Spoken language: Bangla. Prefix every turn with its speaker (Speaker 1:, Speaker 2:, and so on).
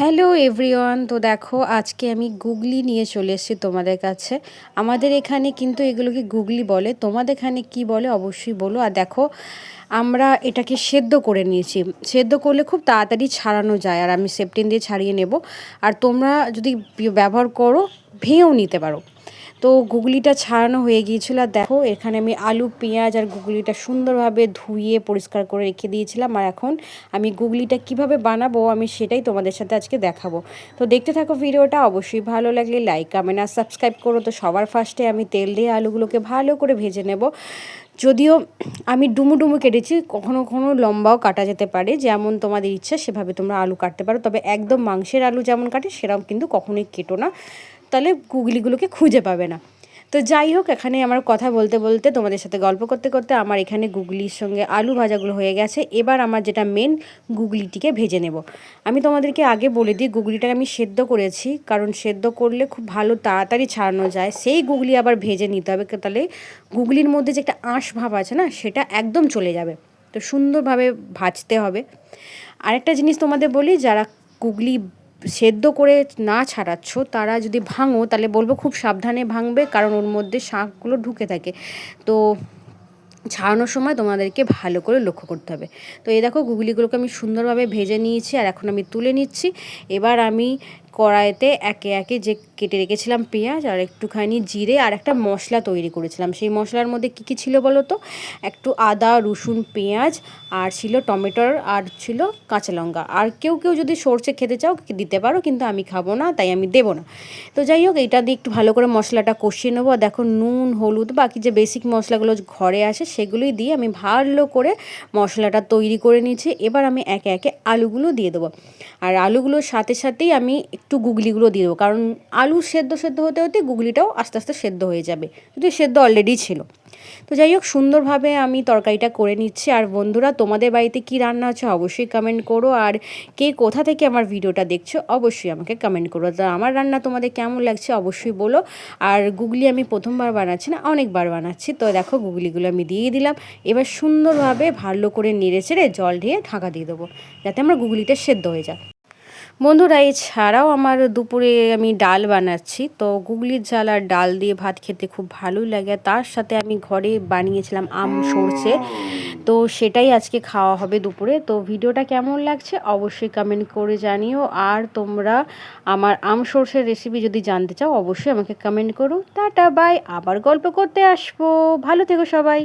Speaker 1: হ্যালো এভরিওয়ান, তো দেখো আজকে আমি গুগলি নিয়ে চলে এসেছি তোমাদের কাছে। আমাদের এখানে কিন্তু এগুলোকে গুগলি বলে, তোমাদের এখানে কি বলে অবশ্যই বলো। আর দেখো আমরা এটাকে সেদ্ধ করে নিয়েছি। সেদ্ধ করলে খুব তাড়াতাড়ি ছাড়ানো যায়, আর আমি সেপটিন দিয়ে ছাড়িয়ে নেব। আর তোমরা যদি ব্যবহার করো ভেঙেও নিতে পারো। তো গুগলিটা ছাড়ানো হয়ে গিয়েছিল। আর দেখো এখানে আমি আলু, পেঁয়াজ আর গুগলিটা সুন্দরভাবে ধুয়ে পরিষ্কার করে রেখে দিয়েছিলাম। আর এখন আমি গুগলিটা কিভাবে বানাবো আমি সেটাই তোমাদের সাথে আজকে দেখাবো। তো দেখতে থাকো ভিডিওটা। অবশ্যই ভালো লাগলে লাইক, কমেন্ট আর সাবস্ক্রাইব করো। তো সবার ফার্স্টে আমি তেল দিয়ে আলুগুলোকে ভালো করে ভেজে নেব। যদিও আমি ডুমু ডুমু কেটেছি, কখনো কখনো লম্বাও কাটা যেতে পারে, যেমন তোমাদের ইচ্ছা সেভাবে তোমরা আলু কাটতে পারো। তবে একদম মাংসের আলু যেমন কাটে সেরকম কিন্তু কখনোই কেটো না, তাহলে গুগলিগুলোকে খুঁজে পাবে না। তো যাই হোক, এখানে আমার কথা বলতে বলতে তোমাদের সাথে গল্প করতে করতে আমার এখানে গুগলির সঙ্গে আলু ভাজাগুলো হয়ে গেছে। এবার আমার যেটা মেন, গুগলিটিকে ভেজে নেব। আমি তোমাদেরকে আগে বলে দিই, গুগলিটাকে আমি সেদ্ধ করেছি, কারণ সেদ্ধ করলে খুব ভালো তাড়াতাড়ি ছাড়ানো যায়। সেই গুগলি আবার ভেজে নিতে হবে, তাহলে গুগলির মধ্যে যে একটা আঁশ ভাব আছে না, সেটা একদম চলে যাবে। তো সুন্দরভাবে ভাজতে হবে। আরেকটা জিনিস তোমাদের বলি, যারা গুগলি সেদ্ধ করে না ছাড়াচ্ছ তারা যদি ভাঙো তাহলে বলবো খুব সাবধানে ভাঙবে, কারণ ওর মধ্যে শাঁখগুলো ঢুকে থাকে। তো ছাড়ানোর সময় তোমাদেরকে ভালো করে লক্ষ্য করতে হবে। তো এই দেখো গুগলিগুলোকে আমি সুন্দরভাবে ভেজে নিয়েছি, আর এখন আমি তুলে নিচ্ছি। এবার আমি কড়াইতে একে একে যে কেটে রেখেছিলাম পেঁয়াজ আর একটুখানি জিরে আর একটা মশলা তৈরি করেছিলাম, সেই মশলার মধ্যে কী কী ছিল বলো তো? একটু আদা, রসুন, পেঁয়াজ, আর ছিল টমেটোর, আর ছিল কাঁচা লঙ্কা। আর কেউ কেউ যদি সরষে খেতে চাও দিতে পারো, কিন্তু আমি খাবো না, তাই আমি দেবো না। তো যাই হোক, এটা দিয়ে একটু ভালো করে মশলাটা কষিয়ে নেবো। দেখো নুন, হলুদ, বাকি যে বেসিক মশলাগুলো ঘরে আসে সেগুলোই দিয়ে আমি ভালো করে মশলাটা তৈরি করে নিয়েছি। এবার আমি একে একে আলুগুলো দিয়ে দেবো, আর আলুগুলোর সাথে সাথেই আমি একটু গুগলিগুলো দিয়ে দেবো, কারণ আলু সেদ্ধ সেদ্ধ হতে হতে গুগলিটাও আস্তে আস্তে সেদ্ধ হয়ে যাবে, যদি সেদ্ধ অলরেডি ছিল। তো যাই হোক, সুন্দরভাবে আমি তরকারিটা করে নিচ্ছি। আর বন্ধুরা, তোমাদের বাড়িতে কি রান্না হচ্ছে অবশ্যই কমেন্ট করো, আর কে কোথা থেকে আমার ভিডিওটা দেখছো অবশ্যই আমাকে কমেন্ট করো। তো আমার রান্না তোমাদের কেমন লাগছে অবশ্যই বলো। আর গুগলি আমি প্রথমবার বানাচ্ছি না, অনেকবার বানাচ্ছি। তো দেখো গুগলিগুলো আমি দিয়ে দিলাম। এবার সুন্দরভাবে ভালো করে নেড়ে চেড়ে জল দিয়ে ঢাকা দিয়ে দেবো, যাতে আমার গুগলিটা সেদ্ধ হয়ে যায়। বন্ধুরা, এছাড়াও আমার দুপুরে আমি ডাল বানাচ্ছি। তো গুগলির ঝাল আর ডাল দিয়ে ভাত খেতে খুব ভালোই লাগে। তার সাথে আমি ঘরে বানিয়েছিলাম আম সরষে, তো সেটাই আজকে খাওয়া হবে দুপুরে। তো ভিডিওটা কেমন লাগছে অবশ্যই কমেন্ট করে জানিও। আর তোমরা আমার আম সরষের রেসিপি যদি জানতে চাও অবশ্যই আমাকে কমেন্ট করো। টাটা বাই, আবার গল্প করতে আসবো। ভালো থেকো সবাই।